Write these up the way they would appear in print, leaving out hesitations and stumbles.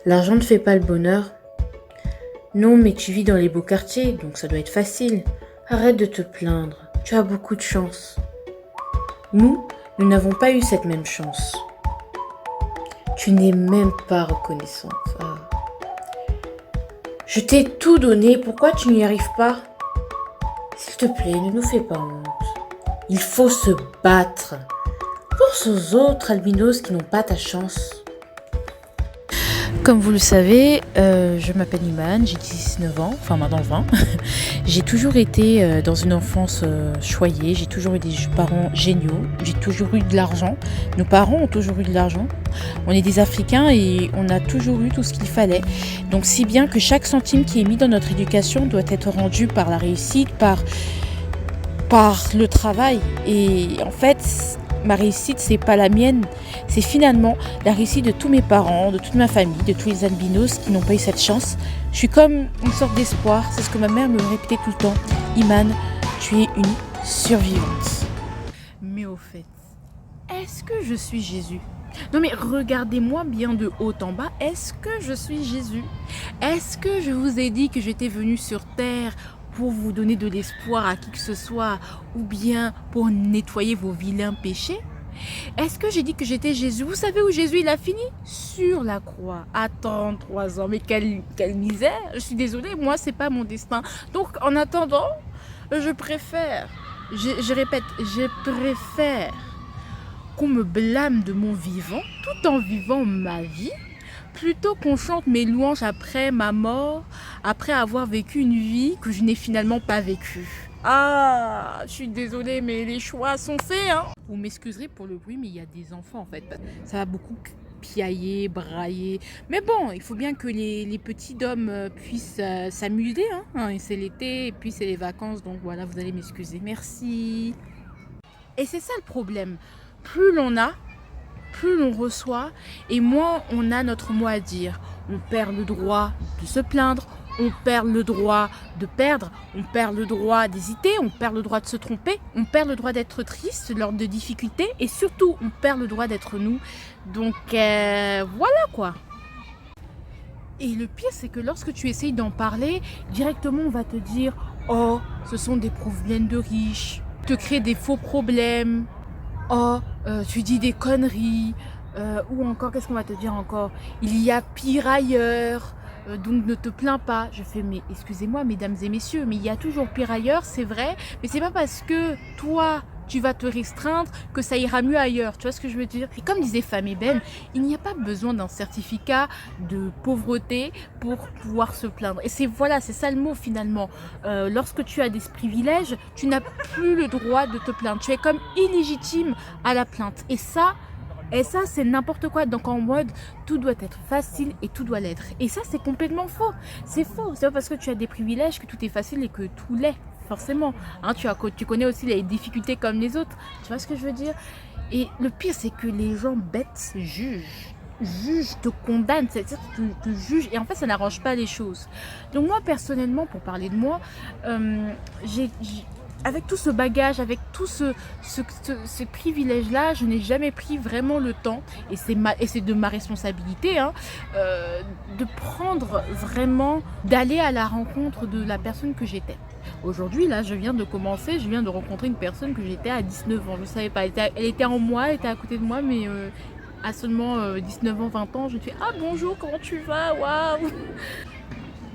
L'argent ne fait pas le bonheur. Non, mais tu vis dans les beaux quartiers, donc ça doit être facile. Arrête de te plaindre, tu as beaucoup de chance. Nous n'avons pas eu cette même chance. Tu n'es même pas reconnaissante. Ah. Je t'ai tout donné, pourquoi tu n'y arrives pas? S'il te plaît, ne nous fais pas honte. Il faut se battre. Pense aux autres albinos qui n'ont pas ta chance. Comme vous le savez, je m'appelle Iman, j'ai 19 ans, enfin maintenant 20. J'ai toujours été dans une enfance choyée, j'ai toujours eu des parents géniaux, j'ai toujours eu de l'argent. Nos parents ont toujours eu de l'argent. On est des Africains et on a toujours eu tout ce qu'il fallait. Donc si bien que chaque centime qui est mis dans notre éducation doit être rendu par la réussite, par le travail. Et en fait, ma réussite, c'est pas la mienne, c'est finalement la réussite de tous mes parents, de toute ma famille, de tous les albinos qui n'ont pas eu cette chance. Je suis comme une sorte d'espoir, c'est ce que ma mère me répétait tout le temps. Iman, tu es une survivante. Mais au fait, est-ce que je suis Jésus? Non mais regardez-moi bien de haut en bas, est-ce que je suis Jésus? Est-ce que je vous ai dit que j'étais venue sur terre pour vous donner de l'espoir à qui que ce soit, ou bien pour nettoyer vos vilains péchés? Est-ce que j'ai dit que j'étais Jésus? Vous savez où Jésus il a fini? Sur la croix, à 33 ans. Mais quelle misère! Je suis désolée, moi c'est pas mon destin. Donc en attendant, je préfère, je répète, je préfère qu'on me blâme de mon vivant tout en vivant ma vie, plutôt qu'on chante mes louanges après ma mort, après avoir vécu une vie que je n'ai finalement pas vécue. Ah, je suis désolée, mais les choix sont faits, hein. Vous m'excuserez pour le bruit, mais il y a des enfants en fait. Ça va beaucoup piailler, brailler. Mais bon, il faut bien que les petits d'hommes puissent s'amuser, hein. Et c'est l'été et puis c'est les vacances, donc voilà, vous allez m'excuser. Merci. Et c'est ça le problème. Plus l'on a, plus l'on reçoit et moins on a notre mot à dire. On perd le droit de se plaindre, on perd le droit de perdre, on perd le droit d'hésiter, on perd le droit de se tromper, on perd le droit d'être triste lors de difficultés et surtout on perd le droit d'être nous. Donc voilà quoi. Et le pire c'est que lorsque tu essayes d'en parler, directement on va te dire « Oh, ce sont des problèmes de riches », te créer des faux problèmes. Oh, tu dis des conneries, ou encore, qu'est-ce qu'on va te dire encore? Il y a pire ailleurs, donc ne te plains pas. Je fais, mais excusez-moi, mesdames et messieurs, mais il y a toujours pire ailleurs, c'est vrai, mais c'est pas parce que toi, tu vas te restreindre que ça ira mieux ailleurs. Tu vois ce que je veux dire? Et comme disait Femme Eben, il n'y a pas besoin d'un certificat de pauvreté pour pouvoir se plaindre. Et c'est voilà, c'est ça le mot finalement. Lorsque tu as des privilèges, tu n'as plus le droit de te plaindre. Tu es comme illégitime à la plainte. Et ça, c'est n'importe quoi. Donc en mode, tout doit être facile et tout doit l'être. Et ça, c'est complètement faux. C'est faux. C'est pas parce que tu as des privilèges que tout est facile et que tout l'est. Forcément. Hein, tu connais aussi les difficultés comme les autres. Tu vois ce que je veux dire? Et le pire, c'est que les gens bêtes jugent, te condamnent, c'est-à-dire te jugent. Et en fait, ça n'arrange pas les choses. Donc moi, personnellement, pour parler de moi, avec tout ce bagage, avec tout ces privilèges-là, je n'ai jamais pris vraiment le temps, et c'est de ma responsabilité, hein, de prendre vraiment, d'aller à la rencontre de la personne que j'étais. Aujourd'hui, là, je viens de rencontrer une personne que j'étais à 19 ans. Je ne savais pas, elle était en moi, elle était à côté de moi, mais à seulement 19 ans, 20 ans, je me fais « Ah bonjour, comment tu vas? Waouh !»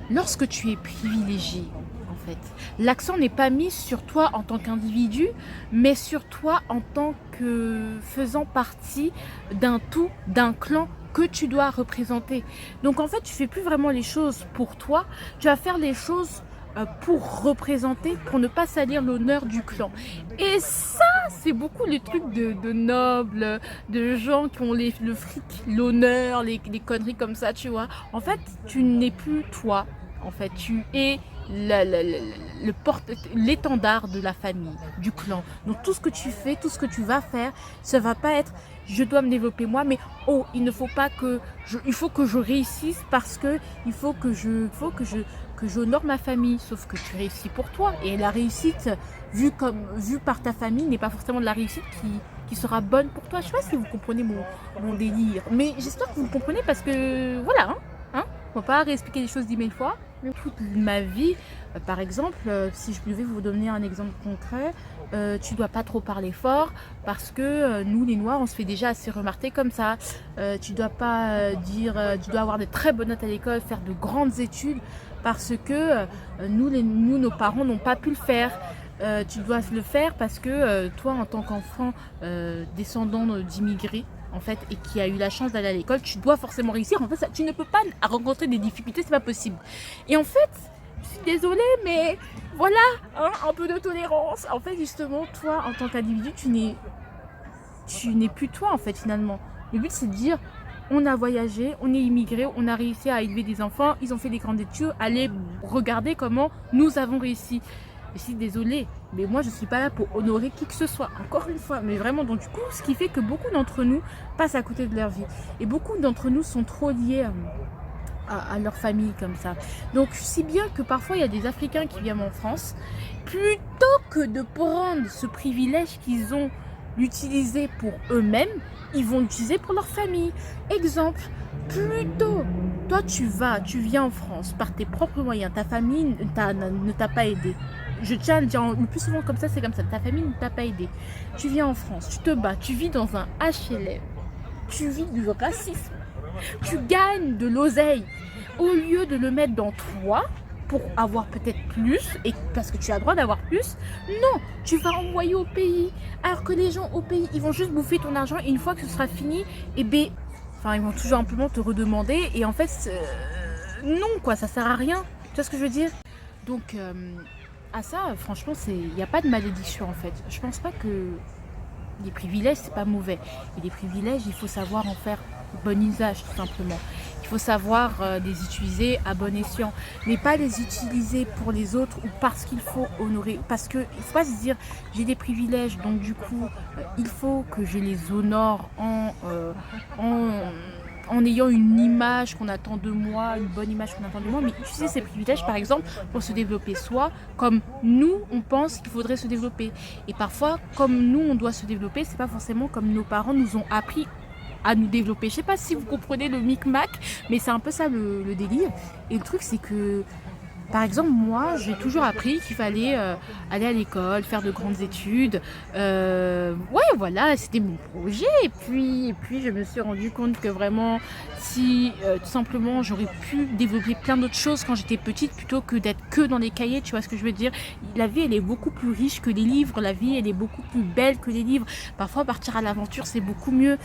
Lorsque tu es privilégié, en fait, l'accent n'est pas mis sur toi en tant qu'individu, mais sur toi en tant que faisant partie d'un tout, d'un clan que tu dois représenter. Donc en fait, tu fais plus vraiment les choses pour toi, tu vas faire les choses pour représenter, pour ne pas salir l'honneur du clan. Et ça, c'est beaucoup les trucs de nobles, de gens qui ont le fric, l'honneur, les conneries comme ça, tu vois. En fait, tu n'es plus toi. En fait, tu es l'étendard de la famille, du clan. Donc tout ce que tu fais, tout ce que tu vas faire, ça va pas être je dois me développer moi, mais oh, il faut que je réussisse parce que il faut que j'honore ma famille. Sauf que tu réussis pour toi, et la réussite vue par ta famille n'est pas forcément de la réussite qui sera bonne pour toi. Je sais pas si vous comprenez mon délire, mais j'espère que vous le comprenez parce que voilà, hein. On va pas réexpliquer les choses 10 000 fois. Toute ma vie, par exemple, si je devais vous donner un exemple concret, tu dois pas trop parler fort parce que nous les Noirs on se fait déjà assez remarquer comme ça. Tu dois pas tu dois avoir des très bonnes notes à l'école, faire de grandes études parce que nous nos parents n'ont pas pu le faire. Tu dois le faire parce que toi en tant qu'enfant descendant d'immigrés en fait et qui a eu la chance d'aller à l'école, tu dois forcément réussir. En fait, tu ne peux pas rencontrer des difficultés, c'est pas possible. Et en fait, je suis désolée, mais voilà, hein, un peu de tolérance. En fait, justement, toi, en tant qu'individu, tu n'es plus toi, en fait, finalement. Le but, c'est de dire, on a voyagé, on est immigré, on a réussi à élever des enfants, ils ont fait des grandes études, allez regarder comment nous avons réussi. Je suis désolée, mais moi je suis pas là pour honorer qui que ce soit, encore une fois. Mais vraiment, donc du coup, ce qui fait que beaucoup d'entre nous passent à côté de leur vie. Et beaucoup d'entre nous sont trop liés à leur famille comme ça. Donc si bien que parfois il y a des Africains qui viennent en France, plutôt que de prendre ce privilège qu'ils ont l'utiliser pour eux-mêmes, ils vont l'utiliser pour leur famille. Exemple, plutôt, toi tu viens en France par tes propres moyens, ta famille ne t'a pas aidé. Je tiens à le dire le plus souvent comme ça, c'est comme ça, ta famille ne t'a pas aidé. Tu viens en France, tu te bats, tu vis dans un HLM, tu vis du racisme, tu gagnes de l'oseille. Au lieu de le mettre dans toi, pour avoir peut-être plus, et parce que tu as le droit d'avoir plus, non, tu vas envoyer au pays. Alors que les gens au pays, ils vont juste bouffer ton argent et une fois que ce sera fini, et ben, enfin, ils vont toujours simplement te redemander et en fait, non quoi, ça sert à rien. Tu vois ce que je veux dire? Donc, à ça, franchement, il n'y a pas de malédiction en fait. Je pense pas que les privilèges, c'est pas mauvais. Et les privilèges, il faut savoir en faire bon usage tout simplement. Il faut savoir les utiliser à bon escient, mais pas les utiliser pour les autres ou parce qu'il faut honorer. Parce que il faut pas se dire j'ai des privilèges, donc du coup il faut que je les honore en ayant une image qu'on attend de moi, une bonne image qu'on attend de moi, mais utiliser ces privilèges par exemple pour se développer soi, comme nous on pense qu'il faudrait se développer. Et parfois, comme nous on doit se développer, c'est pas forcément comme nos parents nous ont appris à nous développer. Je sais pas si vous comprenez le micmac, mais c'est un peu ça le délire. Et le truc c'est que par exemple, moi, j'ai toujours appris qu'il fallait aller à l'école, faire de grandes études. Ouais, voilà, c'était mon projet. Et puis, je me suis rendu compte que vraiment, si tout simplement, j'aurais pu développer plein d'autres choses quand j'étais petite, plutôt que d'être que dans les cahiers, tu vois ce que je veux dire. La vie, elle est beaucoup plus riche que les livres. La vie, elle est beaucoup plus belle que les livres. Parfois, partir à l'aventure, c'est beaucoup mieux.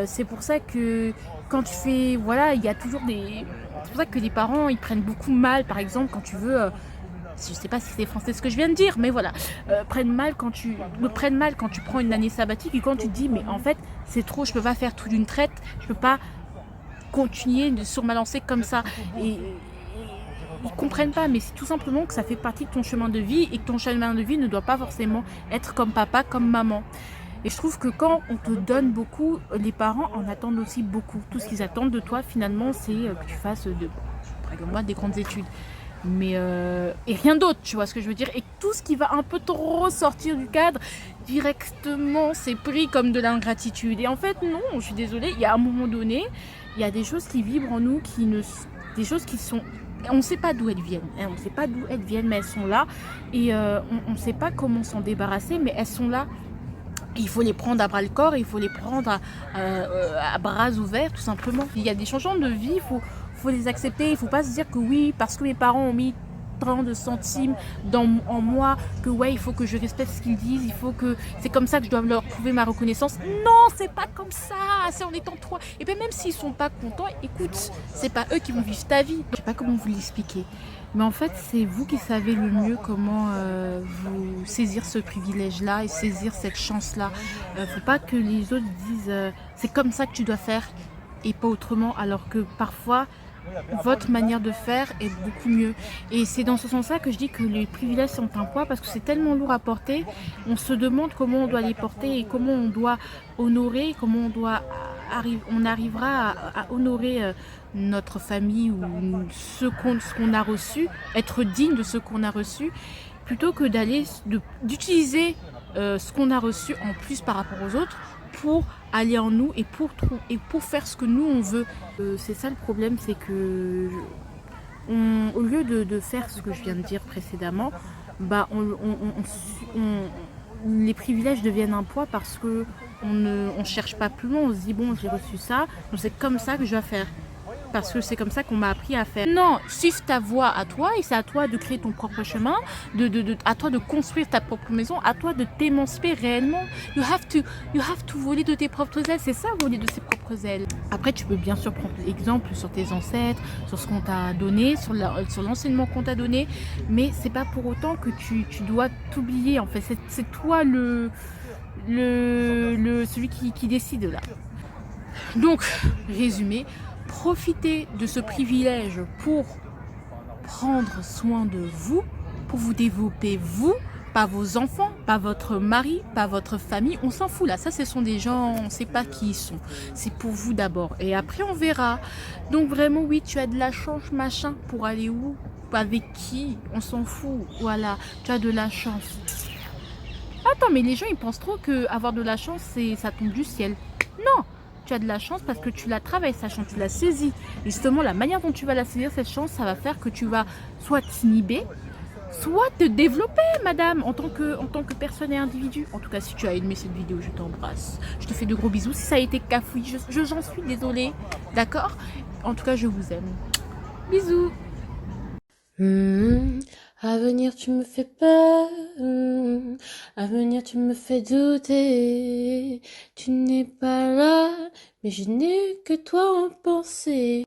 C'est pour ça que quand tu fais, voilà, il y a toujours des... C'est pour ça que les parents, ils prennent beaucoup mal, par exemple, quand tu veux... je sais pas si c'est français ce que je viens de dire, mais voilà. Prennent mal quand tu prends une année sabbatique et quand tu te dis, mais en fait, c'est trop, je peux pas faire tout d'une traite, je peux pas continuer sur ma lancée comme ça. Et ils comprennent pas, mais c'est tout simplement que ça fait partie de ton chemin de vie et que ton chemin de vie ne doit pas forcément être comme papa, comme maman. Et je trouve que quand on te donne beaucoup, les parents en attendent aussi beaucoup. Tout ce qu'ils attendent de toi, finalement, c'est que tu fasses, par exemple, des grandes études. Mais et rien d'autre, tu vois ce que je veux dire. Et tout ce qui va un peu trop sortir du cadre, directement, c'est pris comme de l'ingratitude. Et en fait, non, je suis désolée, il y a un moment donné, il y a des choses qui vibrent en nous, des choses qui sont... On ne sait pas d'où elles viennent, hein, on ne sait pas d'où elles viennent, mais elles sont là. Et on ne sait pas comment s'en débarrasser, mais elles sont là. Il faut les prendre à bras le corps, il faut les prendre à bras ouverts tout simplement. Il y a des changements de vie, il faut les accepter. Il ne faut pas se dire que oui, parce que mes parents ont mis tant de centimes en moi, que ouais, il faut que je respecte ce qu'ils disent, il faut que c'est comme ça que je dois leur prouver ma reconnaissance. Non, c'est pas comme ça, c'est en étant toi. Et bien même s'ils sont pas contents, écoute, c'est pas eux qui vont vivre ta vie. Je sais pas comment vous l'expliquer. Mais en fait, c'est vous qui savez le mieux comment vous saisir ce privilège-là et saisir cette chance-là. Faut pas que les autres disent c'est comme ça que tu dois faire et pas autrement, alors que parfois votre manière de faire est beaucoup mieux. Et c'est dans ce sens-là que je dis que les privilèges sont un poids parce que c'est tellement lourd à porter. On se demande comment on doit les porter et comment on doit honorer, comment on arrivera à honorer notre famille ou ce qu'on a reçu, être digne de ce qu'on a reçu, plutôt que d'utiliser ce qu'on a reçu en plus par rapport aux autres pour aller en nous et pour faire ce que nous on veut. C'est ça le problème, c'est que au lieu de faire ce que je viens de dire précédemment, bah les privilèges deviennent un poids parce que on cherche pas plus loin, on se dit bon j'ai reçu ça, donc c'est comme ça que je dois faire. Parce que c'est comme ça qu'on m'a appris à faire. Non, suive ta voie à toi et c'est à toi de créer ton propre chemin, à toi de construire ta propre maison, à toi de t'émanciper réellement. You have to voler de tes propres ailes, c'est ça voler de ses propres ailes. Après tu peux bien sûr prendre l'exemple sur tes ancêtres, sur ce qu'on t'a donné, sur l'enseignement qu'on t'a donné, mais c'est pas pour autant que tu dois t'oublier en fait. C'est toi celui qui décide là. Donc, résumé, profitez de ce privilège pour prendre soin de vous, pour vous développer vous, pas vos enfants, pas votre mari, pas votre famille, on s'en fout là, ça ce sont des gens, on ne sait pas qui ils sont, c'est pour vous d'abord et après on verra. Donc vraiment oui, tu as de la chance machin, pour aller où, avec qui, on s'en fout, voilà, tu as de la chance. Attends, mais les gens ils pensent trop que avoir de la chance ça tombe du ciel. Non, tu as de la chance parce que tu la travailles, sa chance, tu la saisis. Et justement, la manière dont tu vas la saisir, cette chance, ça va faire que tu vas soit t'inhiber, soit te développer, madame, en tant que personne et individu. En tout cas, si tu as aimé cette vidéo, je t'embrasse. Je te fais de gros bisous. Si ça a été cafouille, j'en suis désolée. D'accord? En tout cas, je vous aime. Bisous. À venir, tu me fais peur. À venir, tu me fais douter. Tu n'es pas là, mais je n'ai que toi en pensée.